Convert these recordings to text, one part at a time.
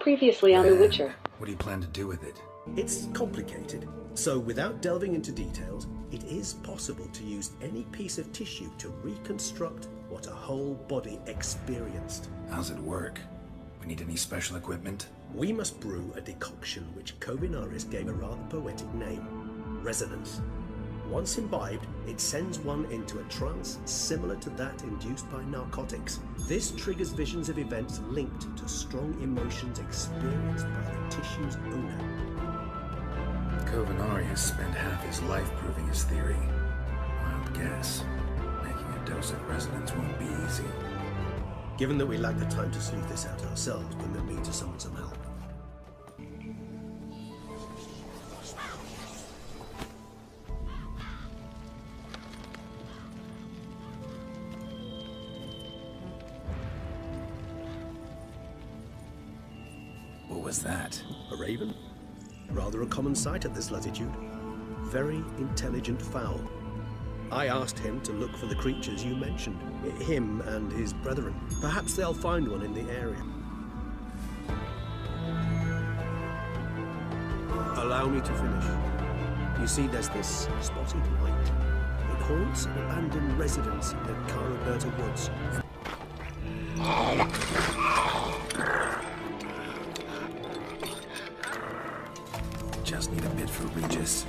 Previously on The Witcher. What do you plan to do with it? It's complicated, so without delving into details, it is possible to use any piece of tissue to reconstruct what a whole body experienced. How's it work? We need any special equipment? We must brew a decoction which Kovinaris gave a rather poetic name, resonance. Once imbibed, it sends one into a trance similar to that induced by narcotics. This triggers visions of events linked to strong emotions experienced by the tissue's owner. Kovenari has spent half his life proving his theory. Wild guess. Making a dose of resonance won't be easy. Given that we lack the time to sleuth this out ourselves, permit me to summon some help. What was that? A raven? Rather a common sight at this latitude. Very intelligent fowl. I asked him to look for the creatures you mentioned. Him and his brethren. Perhaps they'll find one in the area. Allow me to finish. You see, there's this spotted light. It haunts an abandoned residence in the Caraberta woods. Just need a bit for Regis.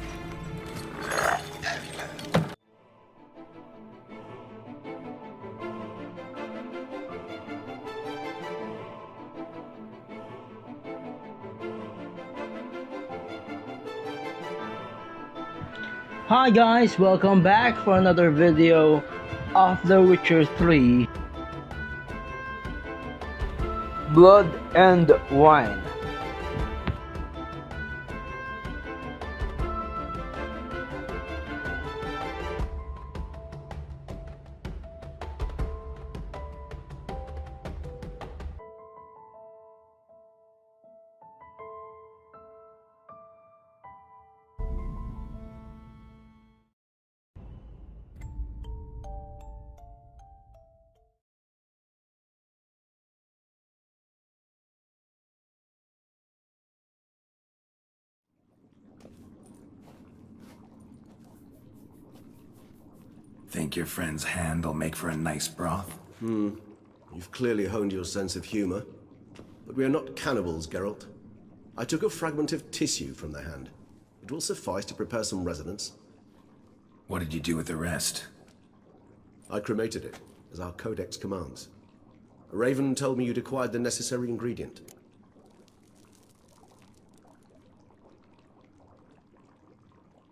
Hi guys, welcome back for another video of The Witcher 3 Blood and Wine. Think your friend's hand will make for a nice broth? You've clearly honed your sense of humor. But we are not cannibals, Geralt. I took a fragment of tissue from the hand. It will suffice to prepare some resonance. What did you do with the rest? I cremated it, as our codex commands. A raven told me you'd acquired the necessary ingredient.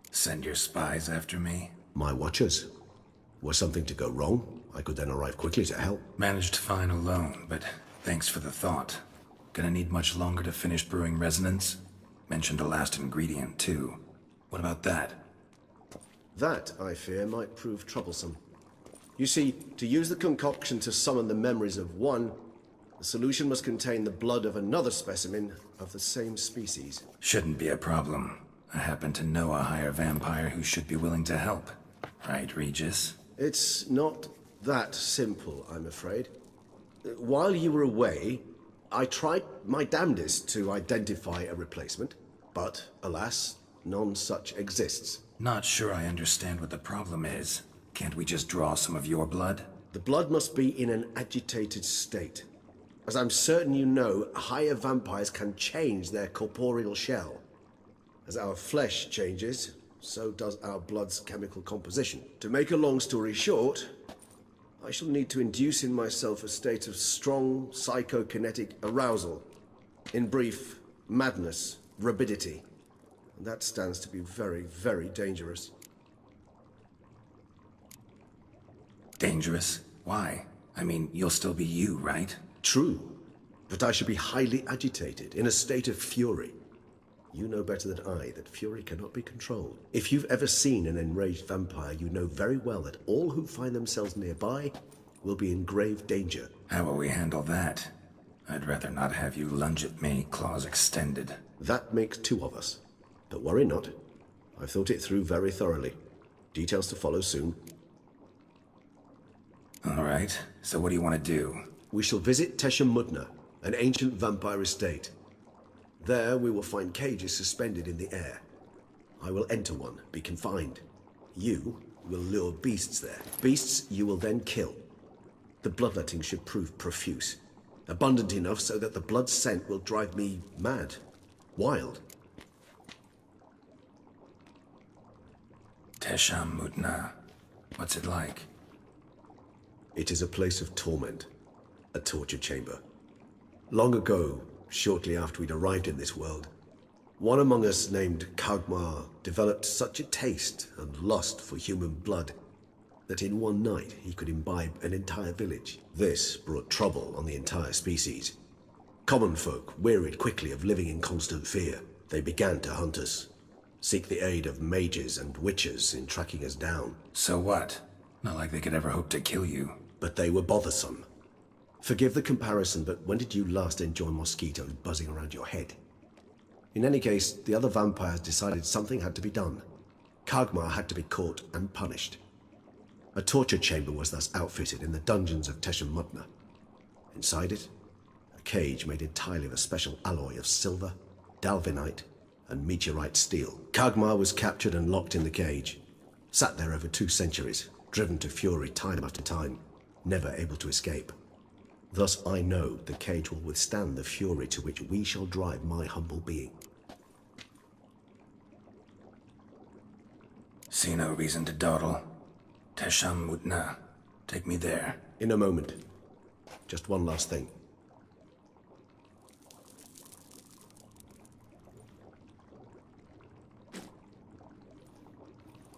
Send your spies after me? My watchers. Were something to go wrong, I could then arrive quickly to help. Managed fine alone, but thanks for the thought. Gonna need much longer to finish brewing resonance? Mentioned the last ingredient, too. What about that? That, I fear, might prove troublesome. You see, to use the concoction to summon the memories of one, the solution must contain the blood of another specimen of the same species. Shouldn't be a problem. I happen to know a higher vampire who should be willing to help. Right, Regis? It's not that simple, I'm afraid. While you were away, I tried my damnedest to identify a replacement, but alas, none such exists. Not sure I understand what the problem is. Can't we just draw some of your blood? The blood must be in an agitated state. As I'm certain you know, higher vampires can change their corporeal shell. As our flesh changes, so does our blood's chemical composition. To make a long story short, I shall need to induce in myself a state of strong psychokinetic arousal. In brief, madness, rabidity. And that stands to be very, very dangerous. Dangerous? Why? I mean, you'll still be you, right? True, but I should be highly agitated, in a state of fury. You know better than I that fury cannot be controlled. If you've ever seen an enraged vampire, you know very well that all who find themselves nearby will be in grave danger. How will we handle that? I'd rather not have you lunge at me, claws extended. That makes two of us. But worry not. I've thought it through very thoroughly. Details to follow soon. All right, so what do you want to do? We shall visit Tesha Mudna, an ancient vampire estate. There we will find cages suspended in the air. I will enter one, be confined. You will lure beasts there. Beasts you will then kill. The bloodletting should prove profuse. Abundant enough so that the blood scent will drive me mad. Wild. Tesham Mutna. What's it like? It is a place of torment. A torture chamber. Long ago, shortly after we'd arrived in this world, one among us named Kagmar developed such a taste and lust for human blood that in one night he could imbibe an entire village. This brought trouble on the entire species. Common folk wearied quickly of living in constant fear. They began to hunt us, seek the aid of mages and witches in tracking us down. So what? Not like they could ever hope to kill you. But they were bothersome. Forgive the comparison, but when did you last enjoy mosquitoes buzzing around your head? In any case, the other vampires decided something had to be done. Kagmar had to be caught and punished. A torture chamber was thus outfitted in the dungeons of Tesham Mutna. Inside it, a cage made entirely of a special alloy of silver, dalvinite, and meteorite steel. Kagmar was captured and locked in the cage. Sat there over 2 centuries, driven to fury time after time, never able to escape. Thus I know the cage will withstand the fury to which we shall drive my humble being. See no reason to dawdle. Tesham Mutna. Take me there. In a moment. Just one last thing.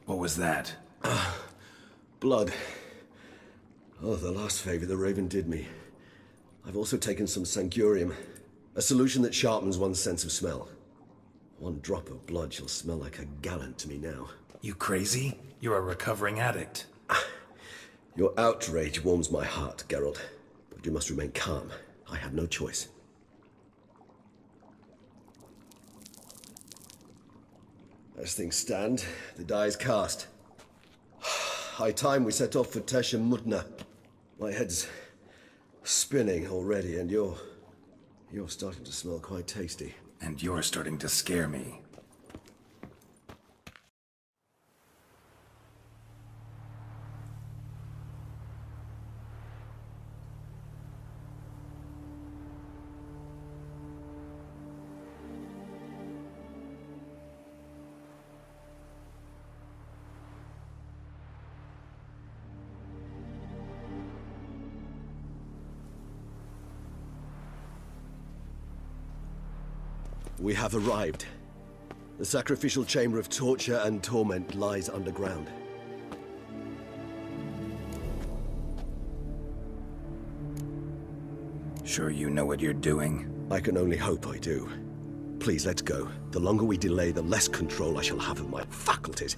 What was that? Blood. Oh, the last favor the Raven did me. I've also taken some Sangurium, a solution that sharpens one's sense of smell. 1 drop of blood shall smell like a gallon to me now. You crazy? You're a recovering addict. Your outrage warms my heart, Geralt. But you must remain calm. I had no choice. As things stand, the die is cast. High time we set off for Tesham Mutna. My head's spinning already, and you're starting to smell quite tasty. And you're starting to scare me. We have arrived. The sacrificial chamber of torture and torment lies underground. Sure you know what you're doing? I can only hope I do. Please, let's go. The longer we delay, the less control I shall have of my faculties.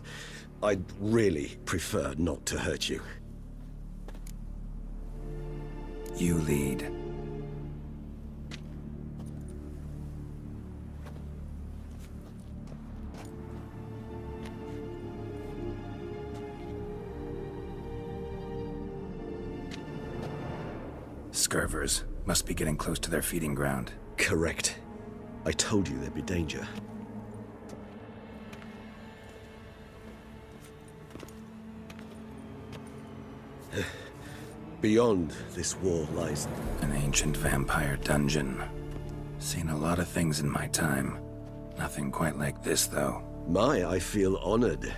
I'd really prefer not to hurt you. You lead. Scurvers must be getting close to their feeding ground. Correct. I told you there'd be danger. Beyond this wall lies... An ancient vampire dungeon. Seen a lot of things in my time. Nothing quite like this, though. I feel honored.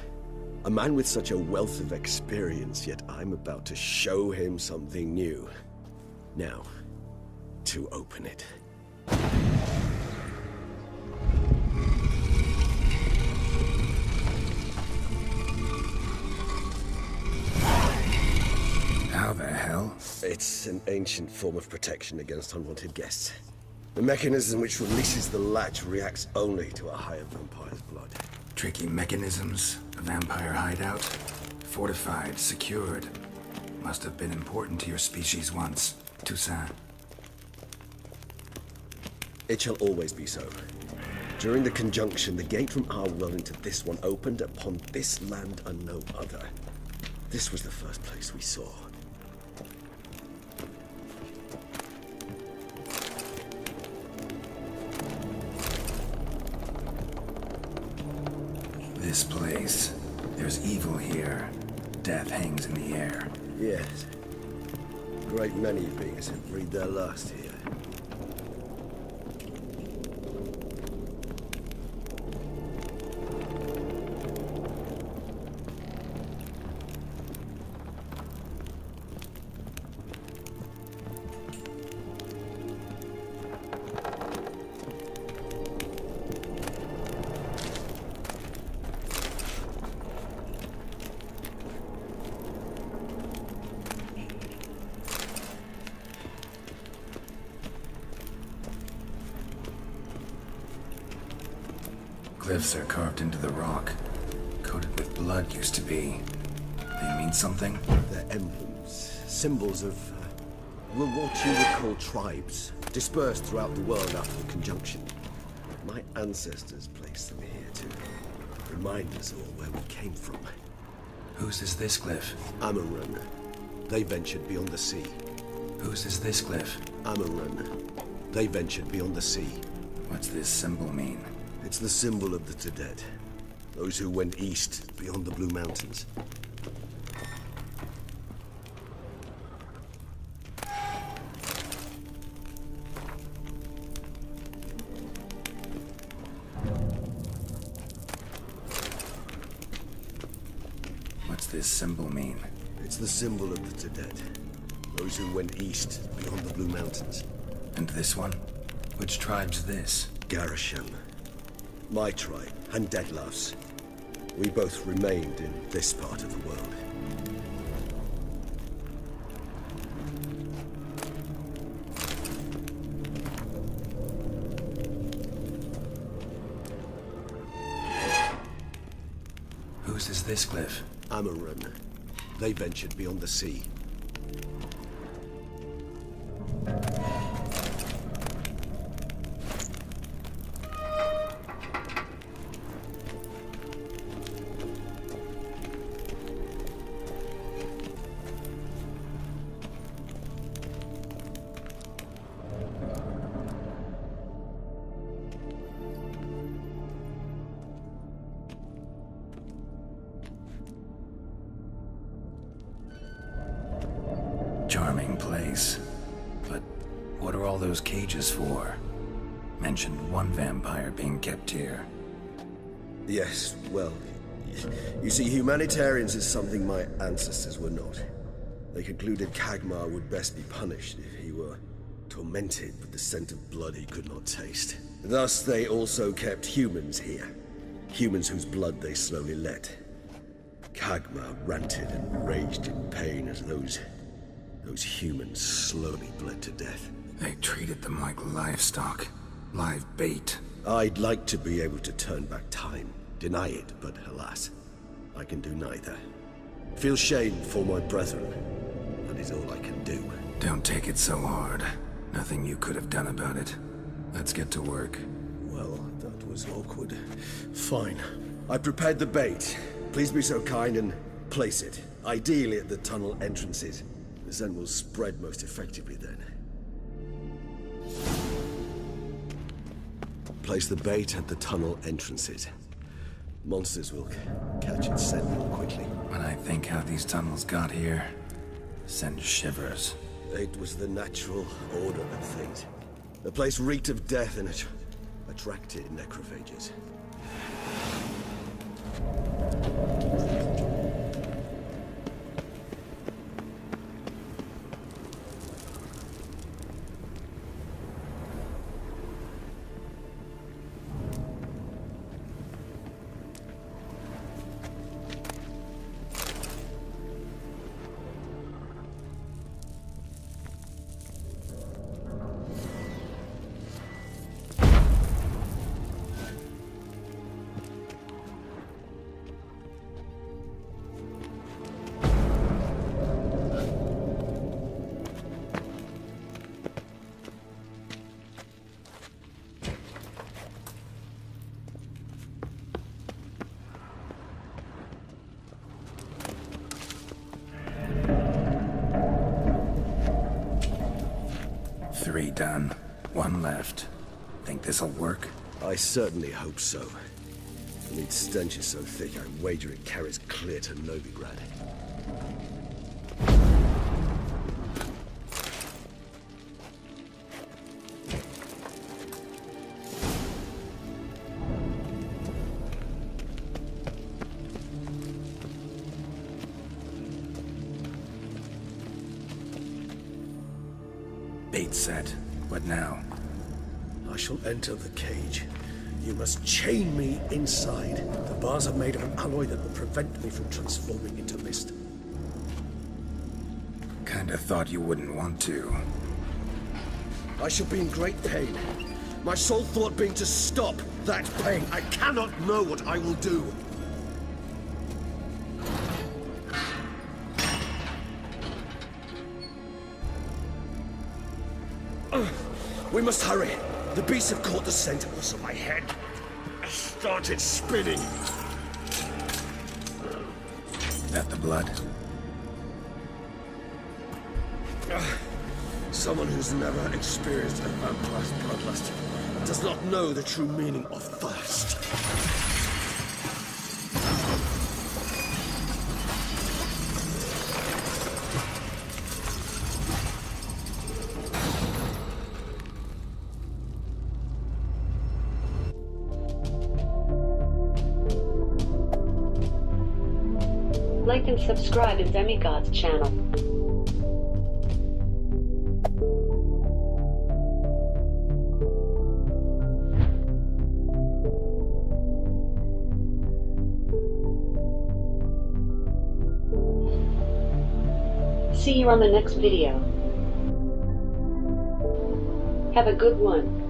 A man with such a wealth of experience, yet I'm about to show him something new. Now, to open it. How the hell? It's an ancient form of protection against unwanted guests. The mechanism which releases the latch reacts only to a higher vampire's blood. Tricky mechanisms, a vampire hideout. Fortified, secured. Must have been important to your species once. Toussaint. It shall always be so. During the conjunction, the gate from our world into this one opened upon this land and no other. This was the first place we saw. This place. There's evil here. Death hangs in the air. Yes. A great many beings have breathed their last here. Glyphs are carved into the rock. Coated with blood used to be. They mean something? They're emblems, symbols of, what you would call tribes, dispersed throughout the world after the conjunction. My ancestors placed them here to remind us all where we came from. Whose is this glyph? Amarun. They ventured beyond the sea. Whose is this glyph? Amarun. They ventured beyond the sea. What's this symbol mean? It's the symbol of the Tedet. Those who went east beyond the Blue Mountains. What's this symbol mean? It's the symbol of the Tedet. Those who went east beyond the Blue Mountains. And this one? Which tribe's this? Garisham. My tribe, and Deadlaf's. We both remained in this part of the world. Whose is this glyph? Amarun. They ventured beyond the sea. Charming place. But what are all those cages for? Mentioned one vampire being kept here. Yes, well, you see, humanitarians is something my ancestors were not. They concluded Kagmar would best be punished if he were tormented with the scent of blood he could not taste. Thus, they also kept humans here. Humans whose blood they slowly let. Kagmar ranted and raged in pain as those humans slowly bled to death. They treated them like livestock. Live bait. I'd like to be able to turn back time, deny it, but alas, I can do neither. Feel shame for my brethren. That is all I can do. Don't take it so hard. Nothing you could have done about it. Let's get to work. Well, that was awkward. Fine. I prepared the bait. Please be so kind and place it. Ideally at the tunnel entrances. The scent will spread most effectively then. Place the bait at the tunnel entrances. Monsters will catch its scent more quickly. When I think how these tunnels got here, send shivers. It was the natural order of things. The place reeked of death and it attracted necrophages. Three done. One left. Think this'll work? I certainly hope so. The lead stench is so thick, I wager it carries clear to Novigrad. Bait set. What now? I shall enter the cage. You must chain me inside. The bars are made of an alloy that will prevent me from transforming into mist. Kinda thought you wouldn't want to. I shall be in great pain. My sole thought being to stop that pain. I cannot know what I will do. We must hurry. The beasts have caught the scent, so my head started spinning. That the blood? Someone who's never experienced a vampire's bloodlust does not know the true meaning of thirst. Like and subscribe to Demigod's channel. See you on the next video. Have a good one.